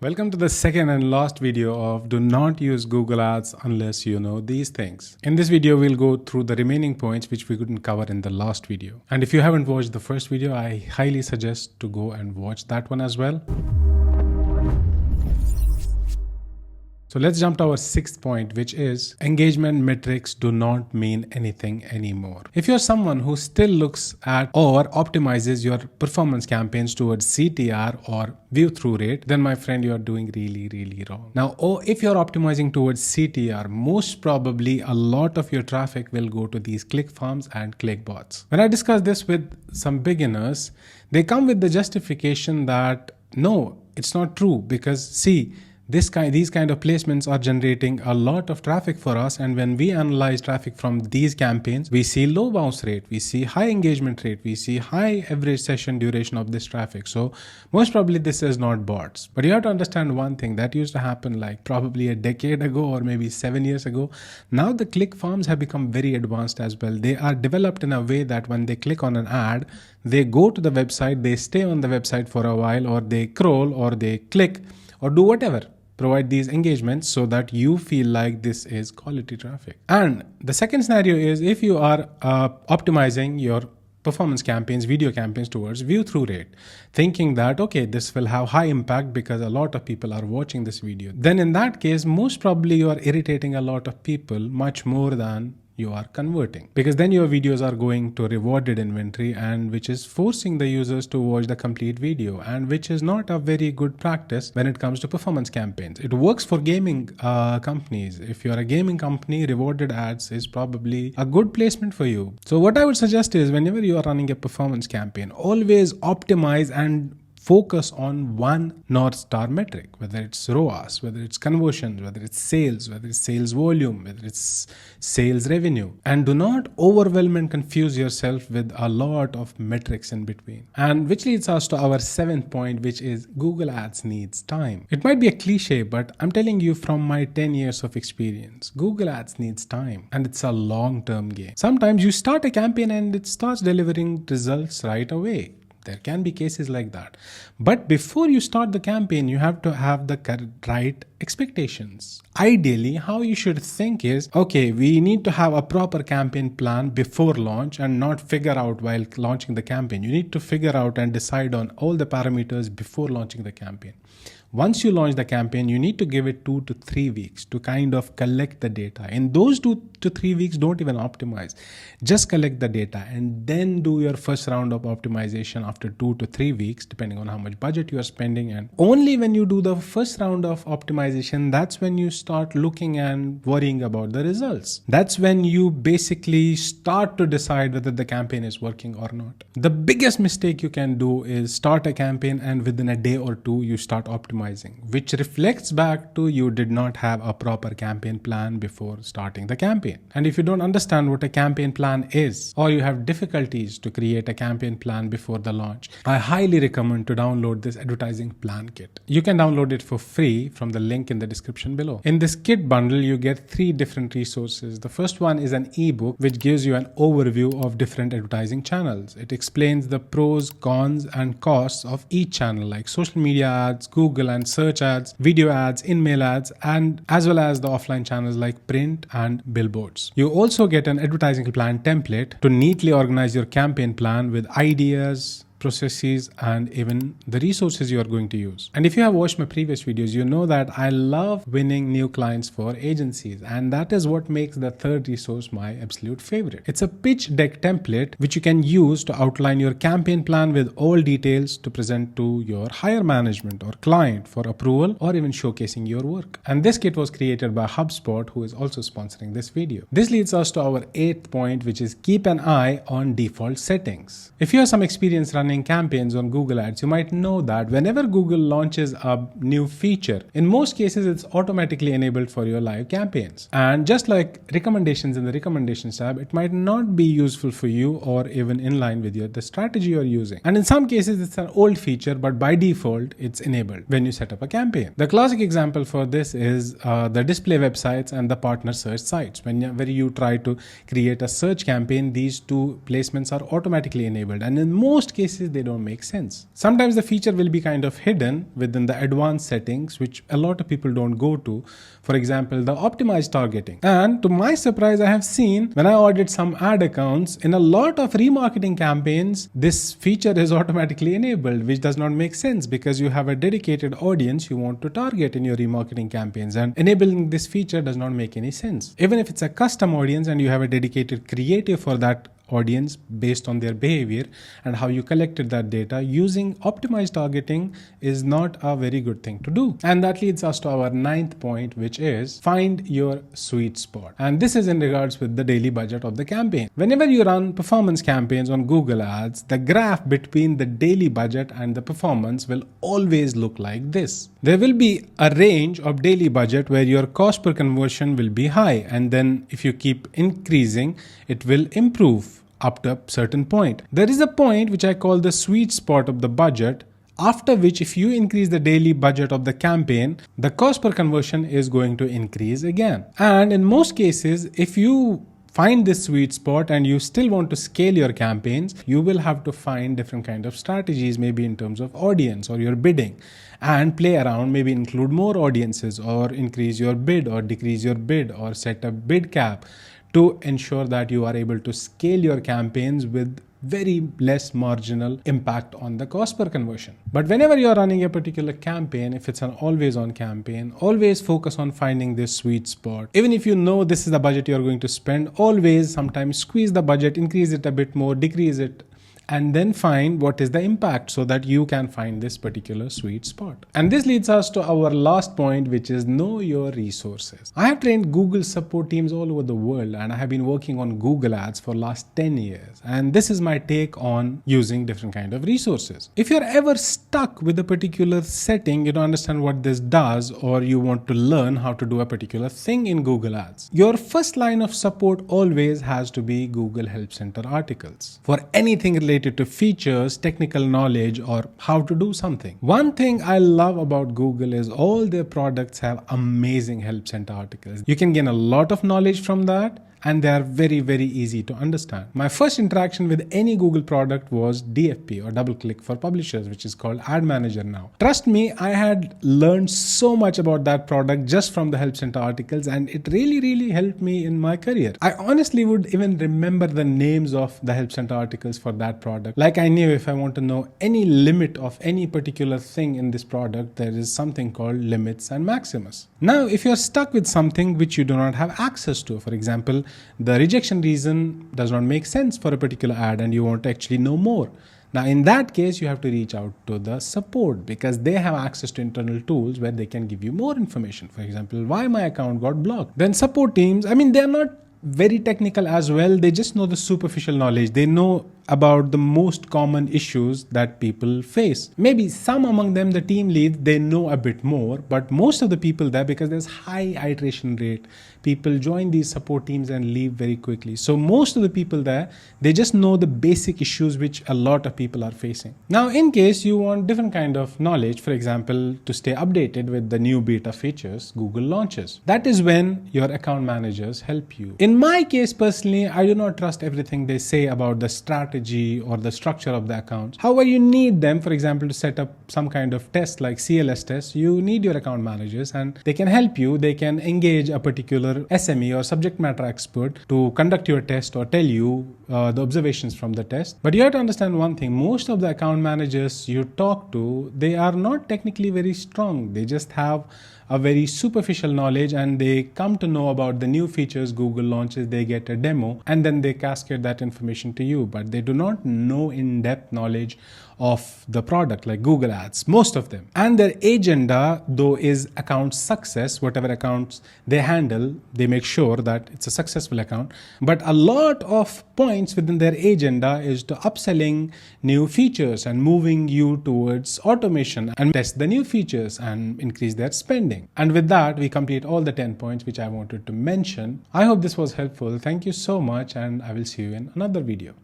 Welcome to the second and last video of do not use Google Ads unless you know these things. In this video, we'll go through the remaining points which we couldn't cover in the last video. And if you haven't watched the first video, I highly suggest to go and watch that one as well. So let's jump to our sixth point, which is engagement metrics do not mean anything anymore. If you're someone who still looks at or optimizes your performance campaigns towards CTR or view through rate, then my friend, you're doing really wrong. Now, if you're optimizing towards CTR, most probably a lot of your traffic will go to these click farms and click bots. When I discuss this with some beginners, they come with the justification that no, it's not true because see, these kind of placements are generating a lot of traffic for us, and when we analyze traffic from these campaigns, we see low bounce rate, we see high engagement rate, we see high average session duration of this traffic. So most probably this is not bots. But you have to understand one thing that used to happen like probably a decade ago or maybe 7 years ago. Now the click farms have become very advanced as well. They are developed in a way that when they click on an ad, they go to the website, they stay on the website for a while, or they scroll or they click or do whatever. Provide these engagements so that you feel like this is quality traffic. And the second scenario is if you are optimizing your performance campaigns, video campaigns towards view through rate, thinking that, okay, this will have high impact because a lot of people are watching this video. Then in that case, most probably you are irritating a lot of people much more than you are converting, because then your videos are going to rewarded inventory, and which is forcing the users to watch the complete video, and which is not a very good practice when it comes to performance campaigns. It works for gaming companies. If you're a gaming company, rewarded ads is probably a good placement for you. So what I would suggest is whenever you are running a performance campaign, always optimize and focus on one North Star metric, whether it's ROAS, whether it's conversions, whether it's sales, whether it's sales volume, whether it's sales revenue. And do not overwhelm and confuse yourself with a lot of metrics in between. And which leads us to our seventh point, which is Google Ads needs time. It might be a cliche, but I'm telling you from my 10 years of experience, Google Ads needs time, and it's a long-term game. Sometimes you start a campaign and it starts delivering results right away. There can be cases like that. But before you start the campaign, you have to have the right expectations. Ideally, how you should think is, okay, we need to have a proper campaign plan before launch and not figure out while launching the campaign. You need to figure out and decide on all the parameters before launching the campaign. Once you launch the campaign, you need to give it 2 to 3 weeks to kind of collect the data. In those 2 to 3 weeks, don't even optimize. Just collect the data and then do your first round of optimization after 2 to 3 weeks, depending on how much budget you are spending. And only when you do the first round of optimization, that's when you start looking and worrying about the results. That's when you basically start to decide whether the campaign is working or not. The biggest mistake you can do is start a campaign and within a day or two, you start optimizing, which reflects back to you did not have a proper campaign plan before starting the campaign. And if you don't understand what a campaign plan is, or you have difficulties to create a campaign plan before the launch, I highly recommend to download this advertising plan kit. You can download it for free from the link in the description below. In this kit bundle, you get 3 different resources. The first one is an ebook which gives you an overview of different advertising channels. It explains the pros, cons, and costs of each channel, like social media ads, Google and search ads, video ads, in-mail ads, and as well as the offline channels like print and billboards. You also get an advertising plan template to neatly organize your campaign plan with ideas, processes, and even the resources you are going to use. And if you have watched my previous videos, you know that I love winning new clients for agencies, and that is what makes the third resource my absolute favorite. It's a pitch deck template which you can use to outline your campaign plan with all details to present to your higher management or client for approval or even showcasing your work. And this kit was created by HubSpot, who is also sponsoring this video. This leads us to our 8th point, which is keep an eye on default settings. If you have some experience running campaigns on Google Ads, you might know that whenever Google launches a new feature, in most cases it's automatically enabled for your live campaigns. And just like recommendations in the recommendations tab, it might not be useful for you or even in line with the strategy you're using. And in some cases it's an old feature, but by default it's enabled when you set up a campaign. The classic example for this is the display websites and the partner search sites. Whenever you try to create a search campaign, these 2 placements are automatically enabled, and in most cases cases, they don't make sense. Sometimes the feature will be kind of hidden within the advanced settings, which a lot of people don't go to. For example, the optimized targeting. And to my surprise, I have seen when I audit some ad accounts, in a lot of remarketing campaigns, this feature is automatically enabled, which does not make sense because you have a dedicated audience you want to target in your remarketing campaigns, and enabling this feature does not make any sense. Even if it's a custom audience and you have a dedicated creative for that audience based on their behavior and how you collected that data, using optimized targeting is not a very good thing to do. And that leads us to our 9th point, which is find your sweet spot. And this is in regards with the daily budget of the campaign. Whenever you run performance campaigns on Google Ads, the graph between the daily budget and the performance will always look like this. There will be a range of daily budget where your cost per conversion will be high, and then if you keep increasing, it will improve up to a certain point. There is a point which I call the sweet spot of the budget, after which if you increase the daily budget of the campaign, the cost per conversion is going to increase again. And in most cases, if you find this sweet spot and you still want to scale your campaigns, you will have to find different kind of strategies, maybe in terms of audience or your bidding, and play around, maybe include more audiences or increase your bid or decrease your bid or set a bid cap to ensure that you are able to scale your campaigns with very less marginal impact on the cost per conversion. But whenever you're running a particular campaign, if it's an always on campaign, always focus on finding this sweet spot. Even if you know this is the budget you're going to spend, always sometimes squeeze the budget, increase it a bit more, decrease it, and then find what is the impact so that you can find this particular sweet spot. And this leads us to our last point, which is know your resources. I have trained Google support teams all over the world, and I have been working on Google Ads for last 10 years. And this is my take on using different kind of resources. If you're ever stuck with a particular setting, you don't understand what this does, or you want to learn how to do a particular thing in Google Ads, your first line of support always has to be Google Help Center articles for anything related to features, technical knowledge, or how to do something. One thing I love about Google is all their products have amazing Help Center articles. You can gain a lot of knowledge from that, and they are very, very easy to understand. My first interaction with any Google product was DFP, or DoubleClick for publishers, which is called Ad Manager now. Trust me, I had learned so much about that product just from the Help Center articles, and it really, really helped me in my career. I honestly would even remember the names of the Help Center articles for that product. Like I knew if I want to know any limit of any particular thing in this product, there is something called limits and maximus. Now, if you're stuck with something which you do not have access to, for example, the rejection reason does not make sense for a particular ad and you want to actually know more. Now, in that case, you have to reach out to the support because they have access to internal tools where they can give you more information. For example, why my account got blocked. Then support teams, they're not very technical as well. They just know the superficial knowledge. They know about the most common issues that people face. Maybe some among them, the team leads, they know a bit more, but most of the people there, because there's high iteration rate, people join these support teams and leave very quickly. So most of the people there, they just know the basic issues which a lot of people are facing. Now, in case you want different kind of knowledge, for example, to stay updated with the new beta features Google launches, that is when your account managers help you. In my case, personally, I do not trust everything they say about the strategy or the structure of the accounts. However, you need them, for example, to set up some kind of test like CLS test. You need your account managers and they can help you. They can engage a particular SME or subject matter expert to conduct your test or tell you the observations from the test. But you have to understand one thing. Most of the account managers you talk to, they are not technically very strong. They just have a very superficial knowledge and they come to know about the new features Google launches, they get a demo and then they cascade that information to you, but they do not know in-depth knowledge of the product like Google Ads, most of them. And their agenda though is account success. Whatever accounts they handle, they make sure that it's a successful account. But a lot of points within their agenda is to upselling new features and moving you towards automation and test the new features and increase their spending. And with that, we complete all the 10 points which I wanted to mention. I hope this was helpful. Thank you so much and I will see you in another video.